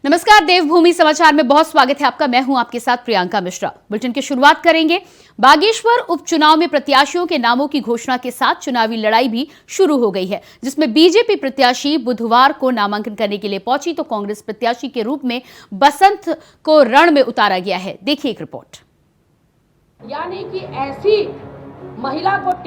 नमस्कार, देवभूमि समाचार में बहुत स्वागत है आपका। मैं हूं आपके साथ प्रियंका मिश्रा। बुलेटिन की शुरुआत करेंगे। बागेश्वर उपचुनाव में प्रत्याशियों के नामों की घोषणा के साथ चुनावी लड़ाई भी शुरू हो गई है, जिसमें बीजेपी प्रत्याशी बुधवार को नामांकन करने के लिए पहुंची तो कांग्रेस प्रत्याशी के रूप में बसंत को रण में उतारा गया है। देखिए एक रिपोर्ट। यानी कि ऐसी महिला को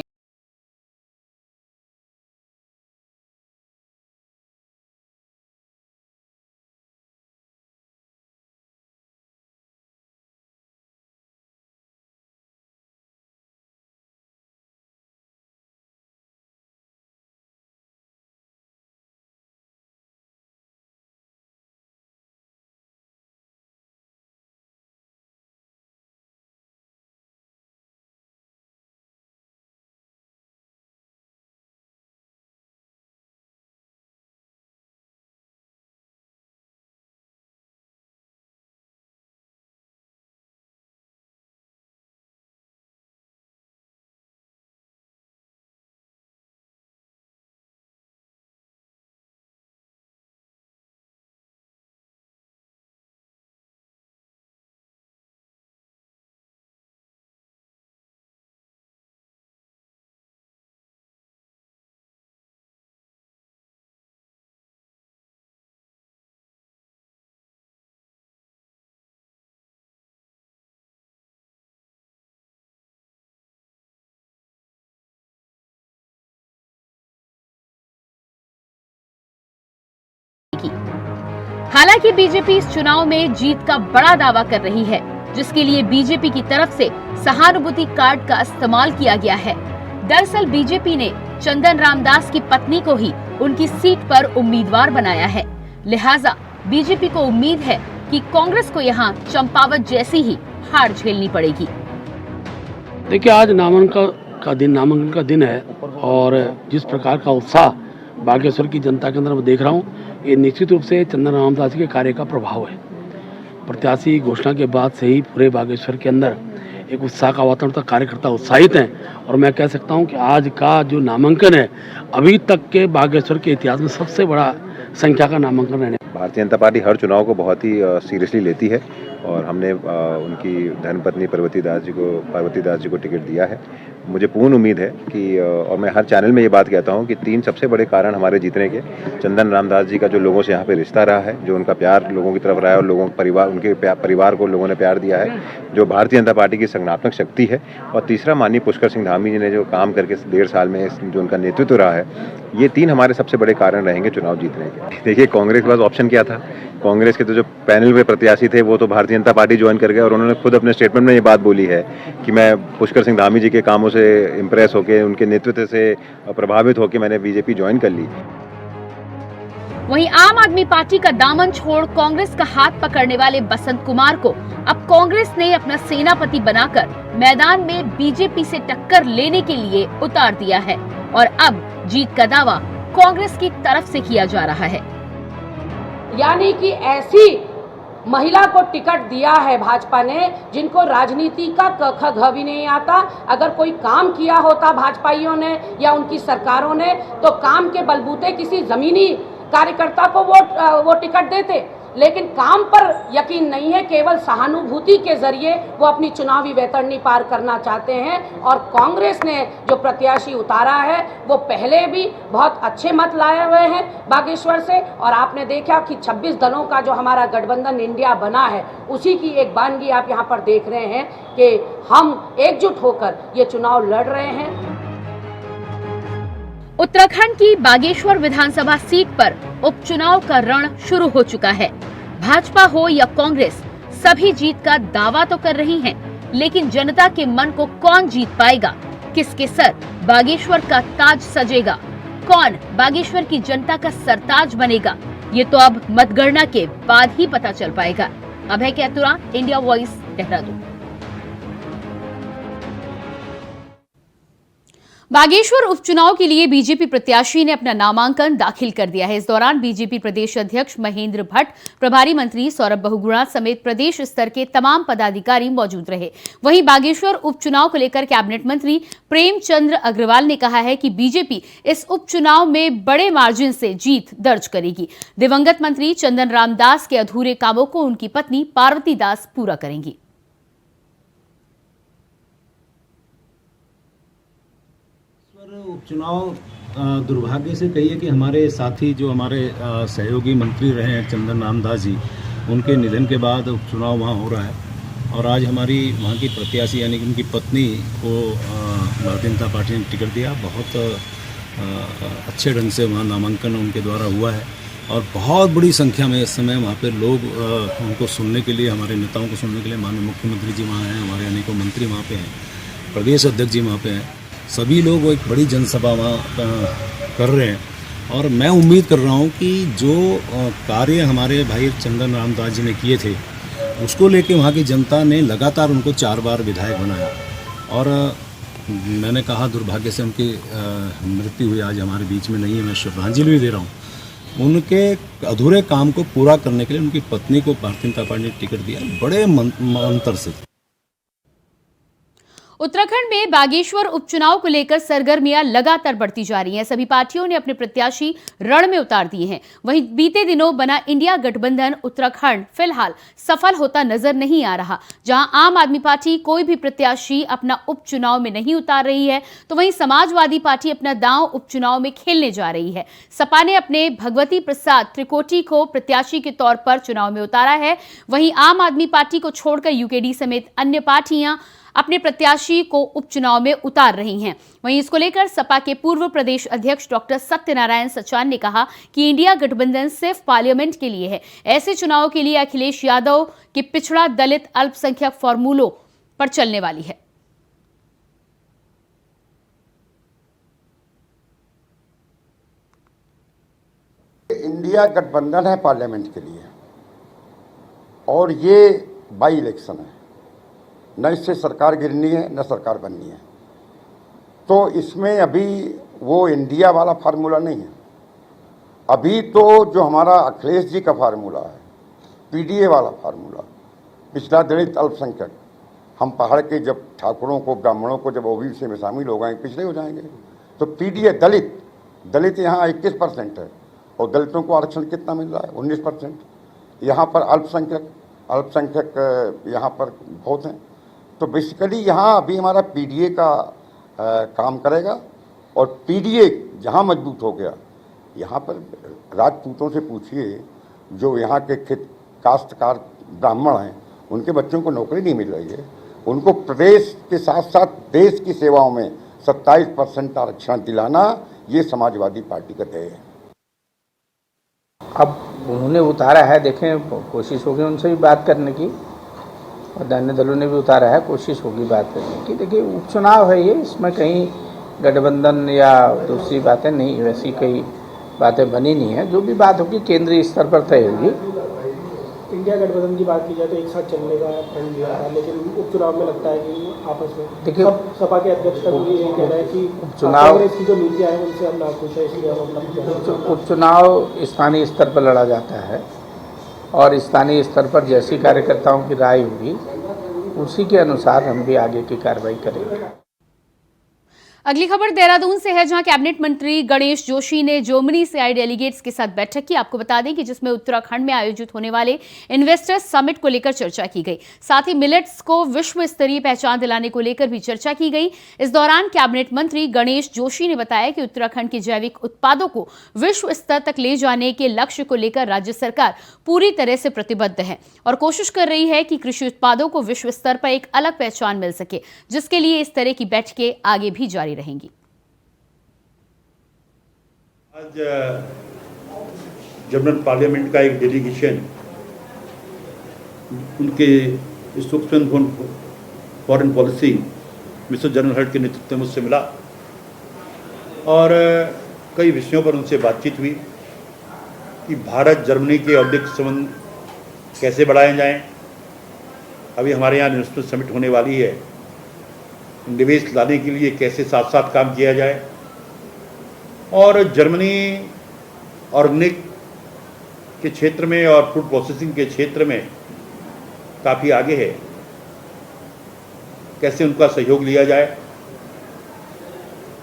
हालांकि बीजेपी इस चुनाव में जीत का बड़ा दावा कर रही है, जिसके लिए बीजेपी की तरफ से सहानुभूति कार्ड का इस्तेमाल किया गया है। दरअसल बीजेपी ने चंदन रामदास की पत्नी को ही उनकी सीट पर उम्मीदवार बनाया है, लिहाजा बीजेपी को उम्मीद है कि कांग्रेस को यहां चंपावत जैसी ही हार झेलनी पड़ेगी। देखिए, आज नामांकन का दिन है और जिस प्रकार का उत्साह बागेश्वर की जनता के अंदर मैं देख रहा हूँ, ये निश्चित रूप से चंदन रामदास के कार्य का प्रभाव है। प्रत्याशी घोषणा के बाद से ही पूरे बागेश्वर के अंदर एक उत्साह का वातावरण था, कार्यकर्ता उत्साहित हैं और मैं कह सकता हूँ कि आज का जो नामांकन है अभी तक के बागेश्वर के इतिहास में सबसे बड़ा संख्या का नामांकन रहने। भारतीय जनता पार्टी हर चुनाव को बहुत ही सीरियसली लेती है और हमने उनकी धर्मपत्नी पार्वती दास जी को टिकट दिया है। मुझे पूर्ण उम्मीद है कि और मैं हर चैनल में ये बात कहता हूँ कि 3 सबसे बड़े कारण हमारे जीतने के चंदन रामदास जी का जो लोगों से यहाँ पे रिश्ता रहा है, जो उनका प्यार लोगों की तरफ रहा है और उनके परिवार को लोगों ने प्यार दिया है, जो भारतीय जनता पार्टी की संगठनात्मक शक्ति है, और तीसरा माननीय पुष्कर सिंह धामी जी ने जो काम करके 1.5 साल में जो उनका नेतृत्व रहा है, ये 3 हमारे सबसे बड़े कारण रहेंगे चुनाव जीतने के। देखिए, कांग्रेस के पास ऑप्शन क्या था? कांग्रेस के तो जो पैनल में प्रत्याशी थे वो तो भारतीय जनता पार्टी ज्वाइन कर गए और उन्होंने खुद अपने स्टेटमेंट में ये बात बोली है कि मैं पुष्कर सिंह धामी जी के कामों से इम्प्रेस होकर, उनके नेतृत्व से प्रभावित होकर मैंने बीजेपी ज्वाइन कर ली। वहीं आम आदमी पार्टी का दामन छोड़ कांग्रेस का हाथ पकड़ने वाले बसंत कुमार को अब कांग्रेस ने अपना सेनापति बनाकर मैदान में बीजेपी से टक्कर लेने के लिए उतार दिया है और अब जीत का दावा कांग्रेस की तरफ से किया जा रहा है। यानी कि ऐसी महिला को टिकट दिया है भाजपा ने जिनको राजनीति का क ख घ भी नहीं आता। अगर कोई काम किया होता भाजपाइयों ने या उनकी सरकारों ने तो काम के बलबूते किसी जमीनी कार्यकर्ता को वो टिकट देते, लेकिन काम पर यकीन नहीं है, केवल सहानुभूति के जरिए वो अपनी चुनावी वैतरणी पार करना चाहते हैं। और कांग्रेस ने जो प्रत्याशी उतारा है वो पहले भी बहुत अच्छे मत लाए हुए हैं बागेश्वर से, और आपने देखा कि 26 दलों का जो हमारा गठबंधन इंडिया बना है उसी की एक बानगी आप यहाँ पर देख रहे हैं कि हम एकजुट होकर ये चुनाव लड़ रहे हैं। उत्तराखंड की बागेश्वर विधानसभा सीट पर उपचुनाव का रण शुरू हो चुका है। भाजपा हो या कांग्रेस, सभी जीत का दावा तो कर रही हैं, लेकिन जनता के मन को कौन जीत पाएगा? किसके सर बागेश्वर का ताज सजेगा? कौन बागेश्वर की जनता का सरताज बनेगा? ये तो अब मतगणना के बाद ही पता चल पाएगा। अभय कैतुरा, इंडिया वॉइस, देहरादून। बागेश्वर उपचुनाव के लिए बीजेपी प्रत्याशी ने अपना नामांकन दाखिल कर दिया है। इस दौरान बीजेपी प्रदेश अध्यक्ष महेंद्र भट्ट, प्रभारी मंत्री सौरभ बहुगुणा समेत प्रदेश स्तर के तमाम पदाधिकारी मौजूद रहे। वहीं बागेश्वर उपचुनाव को लेकर कैबिनेट मंत्री प्रेमचंद्र अग्रवाल ने कहा है कि बीजेपी इस उपचुनाव में बड़े मार्जिन से जीत दर्ज करेगी। दिवंगत मंत्री चंदन रामदास के अधूरे कामों को उनकी पत्नी पार्वती दास पूरा करेंगी। उपचुनाव दुर्भाग्य से कहिए कि हमारे साथी जो हमारे सहयोगी मंत्री रहे हैं चंदन रामदास जी, उनके निधन के बाद उपचुनाव वहाँ हो रहा है और आज हमारी वहाँ की प्रत्याशी यानी कि उनकी पत्नी को भारतीय जनता पार्टी ने टिकट दिया। बहुत अच्छे ढंग से वहाँ नामांकन उनके द्वारा हुआ है और बहुत बड़ी संख्या में इस समय वहाँ पे लोग उनको सुनने के लिए, हमारे नेताओं को सुनने के लिए माननीय मुख्यमंत्री जी वहाँ हैं, हमारे अनेकों मंत्री वहाँ पे हैं, प्रदेश अध्यक्ष जी वहाँ पे हैं, सभी लोग एक बड़ी जनसभा वहाँ कर रहे हैं। और मैं उम्मीद कर रहा हूँ कि जो कार्य हमारे भाई चंदन रामदास जी ने किए थे उसको लेके वहाँ की जनता ने लगातार उनको 4 बार विधायक बनाया। और मैंने कहा दुर्भाग्य से उनकी मृत्यु हुई, आज हमारे बीच में नहीं है, मैं श्रद्धांजलि भी दे रहा हूँ। उनके अधूरे काम को पूरा करने के लिए उनकी पत्नी को भारतीय जनता पार्टी ने टिकट दिया, बड़े अंतर से। उत्तराखंड में बागेश्वर उपचुनाव को लेकर सरगर्मियां लगातार बढ़ती जा रही हैं। सभी पार्टियों ने अपने प्रत्याशी रण में उतार दिए हैं। वहीं बीते दिनों बना इंडिया गठबंधन उत्तराखंड फिलहाल सफल होता नजर नहीं आ रहा। जहां आम आदमी पार्टी कोई भी प्रत्याशी अपना उपचुनाव में नहीं उतार रही है, तो वहीं समाजवादी पार्टी अपना दांव उपचुनाव में खेलने जा रही है। सपा ने अपने भगवती प्रसाद त्रिकोटी को प्रत्याशी के तौर पर चुनाव में उतारा है। वहीं आम आदमी पार्टी को छोड़कर यूकेडी समेत अन्य पार्टियां अपने प्रत्याशी को उपचुनाव में उतार रही हैं। वहीं इसको लेकर सपा के पूर्व प्रदेश अध्यक्ष डॉक्टर सत्यनारायण सचान ने कहा कि इंडिया गठबंधन सिर्फ पार्लियामेंट के लिए है। ऐसे चुनाव के लिए अखिलेश यादव की पिछड़ा दलित अल्पसंख्यक फॉर्मूलों पर चलने वाली है। इंडिया गठबंधन है पार्लियामेंट के लिए और ये बाई इलेक्शन है, न इससे सरकार गिरनी है न सरकार बननी है। तो इसमें अभी वो इंडिया वाला फार्मूला नहीं है। अभी तो जो हमारा अखिलेश जी का फार्मूला है, पीडीए वाला फार्मूला, पिछड़ा दलित अल्पसंख्यक, हम पहाड़ के जब ठाकुरों को, ब्राह्मणों को जब ओबीसी में शामिल हो गए, पिछड़े हो जाएंगे। तो पीडीए दलित यहाँ 21% है और दलितों को आरक्षण कितना मिल रहा है? 19%। यहाँ पर अल्पसंख्यक यहाँ पर बहुत हैं। तो बेसिकली यहाँ अभी हमारा पीडीए का काम करेगा और पीडीए जहाँ मजबूत हो गया, यहाँ पर राजपूतों से पूछिए, जो यहाँ के काश्तकार ब्राह्मण हैं, उनके बच्चों को नौकरी नहीं मिल रही है। उनको प्रदेश के साथ साथ देश की सेवाओं में 27% आरक्षण दिलाना, ये समाजवादी पार्टी का ध्येय है। अब उन्होंने उतारा है, देखें कोशिश होगी उनसे भी बात करने की, और अन्य दलों ने भी उतारा है, कोशिश होगी बात करने की। देखिए उपचुनाव है ये, इसमें कहीं गठबंधन या दूसरी बातें नहीं, वैसी कई बातें बनी नहीं है। जो भी बात होगी केंद्रीय स्तर पर तय होगी। इंडिया गठबंधन की बात की जाए तो एक साथ चलने का फंड दिया था, लेकिन उपचुनाव में लगता है कि आपस में, देखिए सपा के अध्यक्ष तक भी यही कह रहा है कि उपचुनाव कांग्रेस की जो नीतियां हैं उनसे हम नाखुश है, इसलिए हम अपना उपचुनाव स्थानीय स्तर पर लड़ा जाता है और स्थानीय स्तर पर जैसी कार्यकर्ताओं की राय होगी उसी के अनुसार हम भी आगे की कार्रवाई करेंगे। अगली खबर देहरादून से है, जहां कैबिनेट मंत्री गणेश जोशी ने जर्मनी से आए डेलीगेट्स के साथ बैठक की। आपको बता दें कि जिसमें उत्तराखंड में आयोजित होने वाले इन्वेस्टर्स समिट को लेकर चर्चा की गई। साथ ही मिलेट्स को विश्व स्तरीय पहचान दिलाने को लेकर भी चर्चा की गई। इस दौरान कैबिनेट मंत्री गणेश जोशी ने बताया कि उत्तराखंड के जैविक उत्पादों को विश्व स्तर तक ले जाने के लक्ष्य को लेकर राज्य सरकार पूरी तरह से प्रतिबद्ध है और कोशिश कर रही है कि कृषि उत्पादों को विश्व स्तर पर एक अलग पहचान मिल सके, जिसके लिए इस तरह की बैठकें आगे भी जारी रहेंगी। आज जर्मन पार्लियामेंट का एक डेलीगेशन उनके spokesman foreign policy mister general Hart के नेतृत्व में मुझसे मिला और कई विषयों पर उनसे बातचीत हुई कि भारत जर्मनी के औद्योगिक संबंध कैसे बढ़ाए जाएं। अभी हमारे यहाँ इन्वेस्टर्स समिट होने वाली है निवेश लाने के लिए कैसे साथ साथ काम किया जाए। और जर्मनी ऑर्गेनिक के क्षेत्र में और फूड प्रोसेसिंग के क्षेत्र में काफ़ी आगे है, कैसे उनका सहयोग लिया जाए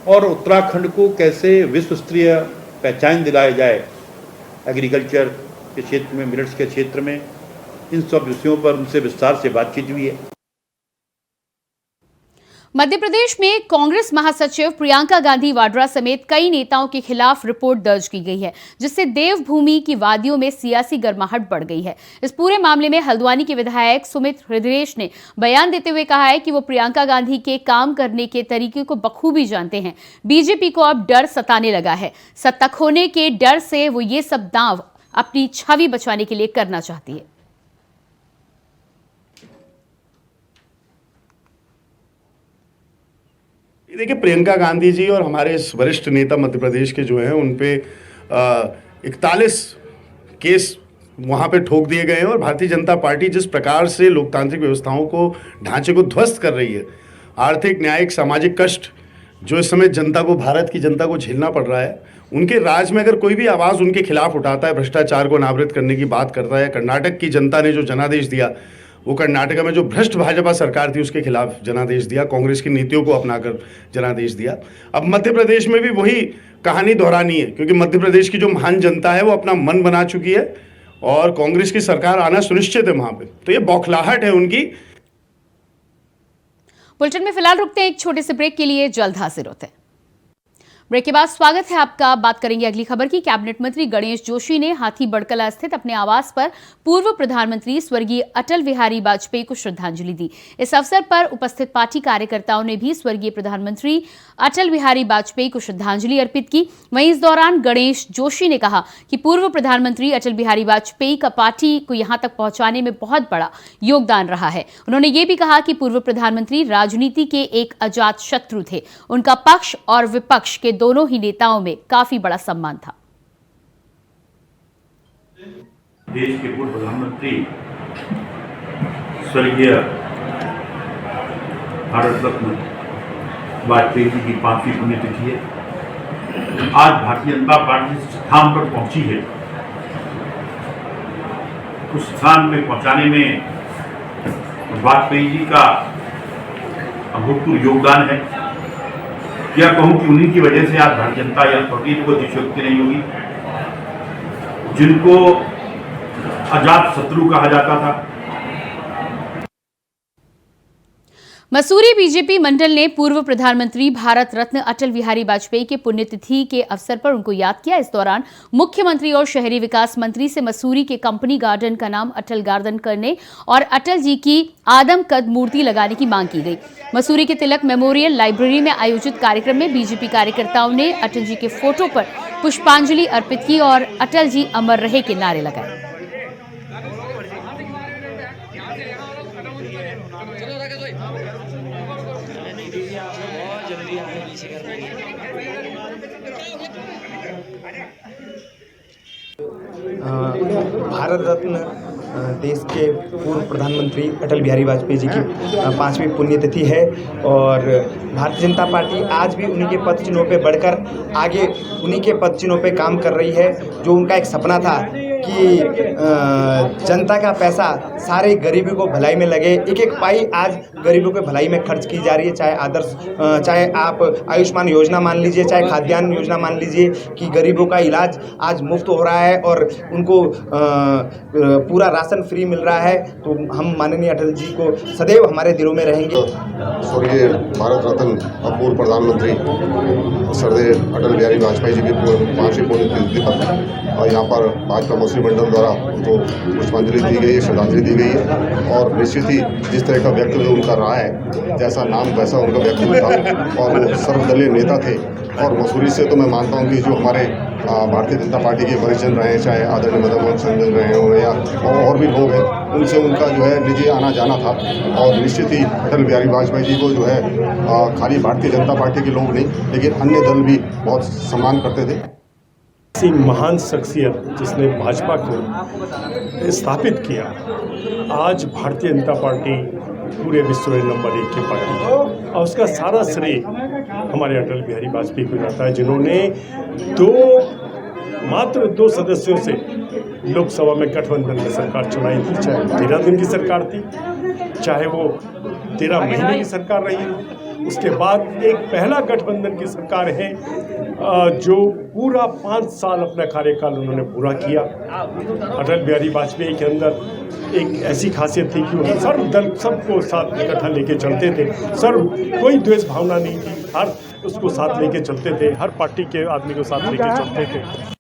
और उत्तराखंड को कैसे विश्व स्तरीय पहचान दिलाया जाए एग्रीकल्चर के क्षेत्र में, मिलेट्स के क्षेत्र में। इन सब विषयों पर उनसे विस्तार से बातचीत हुई है। मध्य प्रदेश में कांग्रेस महासचिव प्रियंका गांधी वाड्रा समेत कई नेताओं के खिलाफ रिपोर्ट दर्ज की गई है, जिससे देवभूमि की वादियों में सियासी गर्माहट बढ़ गई है। इस पूरे मामले में हल्द्वानी के विधायक सुमित हृदयेश ने बयान देते हुए कहा है कि वो प्रियंका गांधी के काम करने के तरीके को बखूबी जानते हैं। बीजेपी को अब डर सताने लगा है। सत्ता खोने के डर से वो ये सब दांव अपनी छवि बचाने के लिए करना चाहती है। देखिए, प्रियंका गांधी जी और हमारे वरिष्ठ नेता मध्य प्रदेश के जो हैं उन पे 41 केस वहाँ पे ठोक दिए गए हैं। और भारतीय जनता पार्टी जिस प्रकार से लोकतांत्रिक व्यवस्थाओं को ढांचे को ध्वस्त कर रही है, आर्थिक न्यायिक सामाजिक कष्ट जो इस समय जनता को, भारत की जनता को झेलना पड़ रहा है, उनके राज में अगर कोई भी आवाज़ उनके खिलाफ उठाता है, भ्रष्टाचार को अनावृत करने की बात करता है। कर्नाटक की जनता ने जो जनादेश दिया, वो कर्नाटक में जो भ्रष्ट भाजपा सरकार थी उसके खिलाफ जनादेश दिया, कांग्रेस की नीतियों को अपनाकर जनादेश दिया। अब मध्य प्रदेश में भी वही कहानी दोहरानी है, क्योंकि मध्य प्रदेश की जो महान जनता है वो अपना मन बना चुकी है और कांग्रेस की सरकार आना सुनिश्चित है वहां पे। तो ये बौखलाहट है उनकी। बुलेटिन में फिलहाल रुकते हैं एक छोटे से ब्रेक के लिए, जल्द हाजिर होते हैं। ब्रेक के बाद स्वागत है आपका। बात करेंगे अगली खबर की। कैबिनेट मंत्री गणेश जोशी ने हाथी बड़कला स्थित अपने आवास पर पूर्व प्रधानमंत्री स्वर्गीय अटल बिहारी वाजपेयी को श्रद्धांजलि दी। इस अवसर पर उपस्थित पार्टी कार्यकर्ताओं ने भी स्वर्गीय प्रधानमंत्री अटल बिहारी वाजपेयी को श्रद्धांजलि अर्पित की। वहीं इस दौरान गणेश जोशी ने कहा कि पूर्व प्रधानमंत्री अटल बिहारी वाजपेयी का पार्टी को यहां तक पहुंचाने में बहुत बड़ा योगदान रहा है। उन्होंने ये भी कहा कि पूर्व प्रधानमंत्री राजनीति के एक अजात शत्रु थे। उनका पक्ष और विपक्ष के दोनों ही नेताओं में काफी बड़ा सम्मान था। देश के पूर्व प्रधानमंत्री स्वर्गीय भारत रत्न वाजपेयी जी की 5वीं पुण्यतिथि है। आज भारतीय जनता पार्टी जिस स्थान पर पहुंची है, उस स्थान में पहुंचाने में वाजपेयी जी का अभूतपूर्व योगदान है। क्या कहूं कि उन्हीं की वजह से आज भारतीय जनता या पार्टी को अतिशयोक्ति नहीं होगी, जिनको अजात शत्रु कहा जाता था। मसूरी बीजेपी मंडल ने पूर्व प्रधानमंत्री भारत रत्न अटल बिहारी वाजपेयी के पुण्यतिथि के अवसर पर उनको याद किया। इस दौरान मुख्यमंत्री और शहरी विकास मंत्री से मसूरी के कंपनी गार्डन का नाम अटल गार्डन करने और अटल जी की आदमकद मूर्ति लगाने की मांग की गई। मसूरी के तिलक मेमोरियल लाइब्रेरी में आयोजित कार्यक्रम में बीजेपी कार्यकर्ताओं ने अटल जी के फोटो पर पुष्पांजलि अर्पित की और अटल जी अमर रहे के नारे लगाए। भारत रत्न देश के पूर्व प्रधानमंत्री अटल बिहारी वाजपेयी जी की 5वीं पुण्यतिथि है और भारतीय जनता पार्टी आज भी उन्हीं के पद चिन्हों पे बढ़कर आगे उन्हीं के पद चिन्हों पे काम कर रही है। जो उनका एक सपना था कि जनता का पैसा सारे गरीबों को भलाई में लगे, एक एक पाई आज गरीबों के भलाई में खर्च की जा रही है। चाहे आदर्श, चाहे आप आयुष्मान योजना मान लीजिए, चाहे खाद्यान्न योजना मान लीजिए कि गरीबों का इलाज आज मुफ्त हो रहा है और उनको पूरा राशन फ्री मिल रहा है। तो हम माननीय अटल जी को सदैव हमारे दिलों में रहेंगे। स्वर्गीय भारत रत्न और पूर्व प्रधानमंत्री स्वर्गीय अटल बिहारी वाजपेयी जी की 5वीं पुण्यतिथि पर और यहाँ पर भाजपा मसूरी मंडल द्वारा उनको पुष्पांजलि दी गई है, श्रद्धांजलि दी गई है। और निश्चित ही जिस तरह का व्यक्तित्व उनका रहा है, जैसा नाम वैसा उनका व्यक्तित्व था और वो सर्वदलीय नेता थे। और मसूरी से तो मैं मानता हूँ कि जो हमारे भारतीय जनता पार्टी के वरिष्ठ जन रहे हैं, चाहे आदरणीय मदन मोहन सिंह रहे हों या और भी लोग हैं, उनसे उनका जो है निजी आना जाना था। और निश्चित ही अटल बिहारी वाजपेयी जी को जो है खाली भारतीय जनता पार्टी के लोग नहीं, लेकिन अन्य दल भी बहुत सम्मान करते थे। ऐसी महान शख्सियत जिसने भाजपा को स्थापित किया, आज भारतीय जनता पार्टी पूरे विश्व में नंबर 1 की पार्टी है और उसका सारा श्रेय हमारे अटल बिहारी वाजपेयी को जाता है, जिन्होंने मात्र दो सदस्यों से लोकसभा में गठबंधन में सरकार चलाई थी। चाहे 13 दिन की सरकार थी, चाहे वो 13 महीने की सरकार रही हो। उसके बाद एक पहला गठबंधन की सरकार है जो पूरा 5 साल अपना कार्यकाल उन्होंने पूरा किया। अटल बिहारी वाजपेयी के अंदर एक ऐसी खासियत थी कि वो सर्वदल सबको साथ इकट्ठा लेके चलते थे, कोई द्वेष भावना नहीं थी, हर उसको साथ लेके चलते थे, हर पार्टी के आदमी को साथ लेके चलते थे।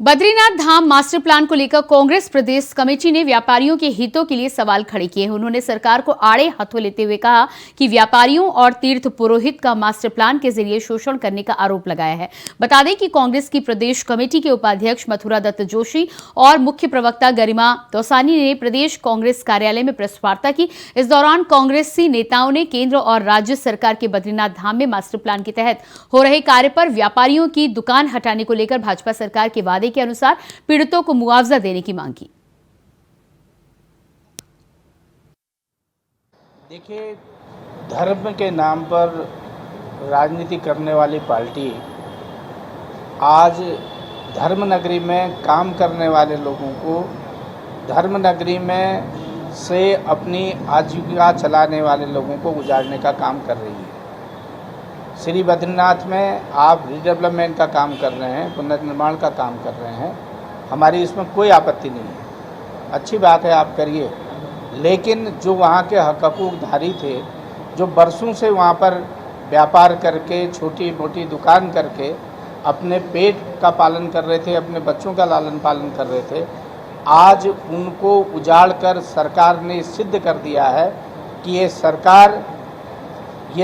बद्रीनाथ धाम मास्टर प्लान को लेकर कांग्रेस प्रदेश कमेटी ने व्यापारियों के हितों के लिए सवाल खड़े किए हैं। उन्होंने सरकार को आड़े हाथों लेते हुए कहा कि व्यापारियों और तीर्थ पुरोहित का मास्टर प्लान के जरिए शोषण करने का आरोप लगाया है। बता दें कि कांग्रेस की प्रदेश कमेटी के उपाध्यक्ष मथुरा दत्त जोशी और मुख्य प्रवक्ता गरिमा दौसानी ने प्रदेश कांग्रेस कार्यालय में प्रेस वार्ता की। इस दौरान कांग्रेसी नेताओं ने केंद्र और राज्य सरकार के बद्रीनाथ धाम में मास्टर प्लान के तहत हो रहे कार्य पर व्यापारियों की दुकान हटाने को लेकर भाजपा सरकार के वादे के अनुसार पीड़ितों को मुआवजा देने की मांग की। देखिए, धर्म के नाम पर राजनीति करने वाली पार्टी आज धर्म नगरी में काम करने वाले लोगों को, धर्म नगरी में से अपनी आजीविका चलाने वाले लोगों को उजाड़ने का काम कर रही है। श्री बद्रीनाथ में आप रिडेवलपमेंट का काम कर रहे हैं, पुनर्निर्माण का काम कर रहे हैं, हमारी इसमें कोई आपत्ति नहीं है, अच्छी बात है, आप करिए। लेकिन जो वहाँ के हकूक़धारी थे, जो बरसों से वहाँ पर व्यापार करके, छोटी मोटी दुकान करके अपने पेट का पालन कर रहे थे, अपने बच्चों का लालन पालन कर रहे थे, आज उनको उजाड़ कर सरकार ने सिद्ध कर दिया है कि ये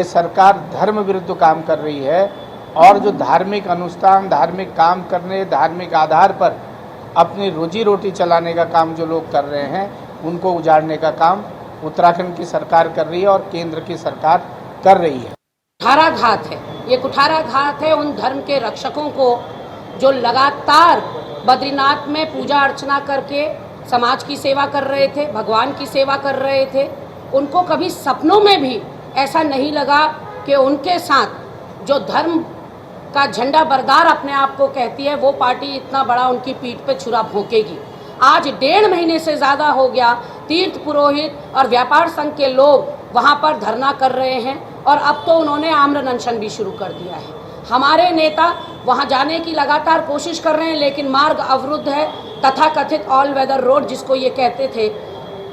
सरकार धर्म विरुद्ध काम कर रही है और जो धार्मिक अनुष्ठान, धार्मिक काम करने, धार्मिक आधार पर अपनी रोजी रोटी चलाने का काम जो लोग कर रहे हैं, उनको उजाड़ने का काम उत्तराखंड की सरकार कर रही है और केंद्र की सरकार कर रही है। कुठाराघात है, ये कुठाराघात है उन धर्म के रक्षकों को जो लगातार बद्रीनाथ में पूजा अर्चना करके समाज की सेवा कर रहे थे, भगवान की सेवा कर रहे थे। उनको कभी सपनों में भी ऐसा नहीं लगा कि उनके साथ जो धर्म का झंडा बरदार अपने आप को कहती है, वो पार्टी इतना बड़ा उनकी पीठ पे छुरा भोंकेगी। आज 1.5 महीने से ज़्यादा हो गया, तीर्थ पुरोहित और व्यापार संघ के लोग वहाँ पर धरना कर रहे हैं और अब तो उन्होंने आमरण अनशन भी शुरू कर दिया है। हमारे नेता वहाँ जाने की लगातार कोशिश कर रहे हैं, लेकिन मार्ग अवरुद्ध है। तथाकथित ऑल वेदर रोड जिसको ये कहते थे,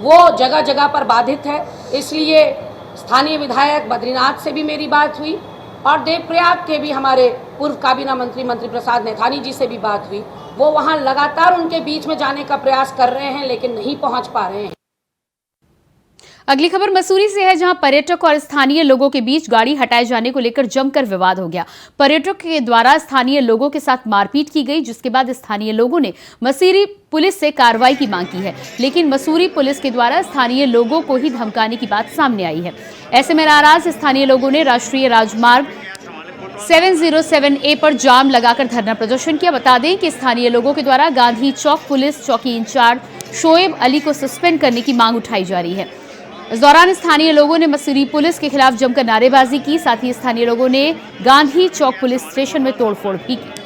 वो जगह जगह पर बाधित है। इसलिए स्थानीय विधायक बद्रीनाथ से भी मेरी बात हुई और देवप्रयाग के भी हमारे पूर्व काबीना मंत्री प्रसाद नैथानी जी से भी बात हुई। वो वहाँ लगातार उनके बीच में जाने का प्रयास कर रहे हैं, लेकिन नहीं पहुँच पा रहे हैं। अगली खबर मसूरी से है, जहां पर्यटक और स्थानीय लोगों के बीच गाड़ी हटाए जाने को लेकर जमकर विवाद हो गया। पर्यटक के द्वारा स्थानीय लोगों के साथ मारपीट की गई, जिसके बाद स्थानीय लोगों ने मसूरी पुलिस से कार्रवाई की मांग की है, लेकिन मसूरी पुलिस के द्वारा स्थानीय लोगों को ही धमकाने की बात सामने आई है। ऐसे में नाराज स्थानीय लोगों ने राष्ट्रीय राजमार्ग 707A पर जाम लगाकर धरना प्रदर्शन किया। बता दें कि स्थानीय लोगों के द्वारा गांधी चौक पुलिस चौकी इंचार्ज शोएब अली को सस्पेंड करने की मांग उठाई जा रही है। इस दौरान स्थानीय लोगों ने मसूरी पुलिस के खिलाफ जमकर नारेबाजी की। साथ ही स्थानीय लोगों ने गांधी चौक पुलिस स्टेशन में तोड़फोड़ भी की।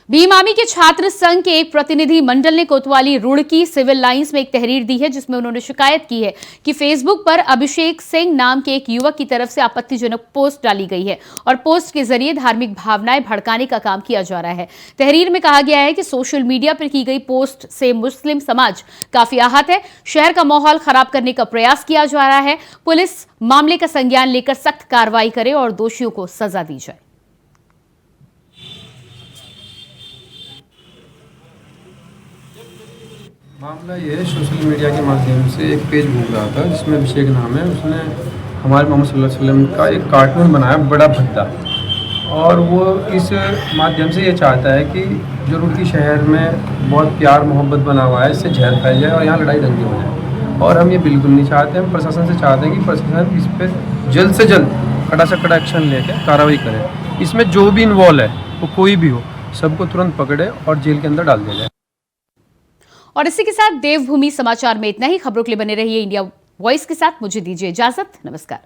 बीएमआरमी के छात्र संघ के एक प्रतिनिधि मंडल ने कोतवाली रुड़की सिविल लाइंस में एक तहरीर दी है, जिसमें उन्होंने शिकायत की है कि फेसबुक पर अभिषेक सिंह नाम के एक युवक की तरफ से आपत्तिजनक पोस्ट डाली गई है और पोस्ट के जरिए धार्मिक भावनाएं भड़काने का काम किया जा रहा है। तहरीर में कहा गया है कि सोशल मीडिया पर की गई पोस्ट से मुस्लिम समाज काफी आहत है, शहर का माहौल खराब करने का प्रयास किया जा रहा है। पुलिस मामले का संज्ञान लेकर सख्त कार्रवाई करे और दोषियों को सजा दी जाए। मामला ये है, सोशल मीडिया के माध्यम से एक पेज घूम रहा था जिसमें अभिषेक नाम है, उसने हमारे मोहम्मद सल्लल्लाहु अलैहि वसल्लम का एक कार्टून बनाया, बड़ा भद्दा, और वो इस माध्यम से ये चाहता है कि जो रुड़की शहर में बहुत प्यार मोहब्बत बना हुआ है, इससे जहर फैल जाए और यहाँ लड़ाई दंगे हो जाए। और हम ये बिल्कुल नहीं चाहते। हम प्रशासन से चाहते हैं कि प्रशासन इस पर जल्द से जल्द कड़ा से कड़ा एक्शन लेकर कार्रवाई करे। इसमें जो भी इन्वॉल्व है, वो कोई भी हो, सबको तुरंत पकड़े और जेल के अंदर डाल दिया जाए। और इसी के साथ देवभूमि समाचार में इतना ही। खबरों के लिए बने रहिए इंडिया वॉइस के साथ। मुझे दीजिए इजाजत। नमस्कार।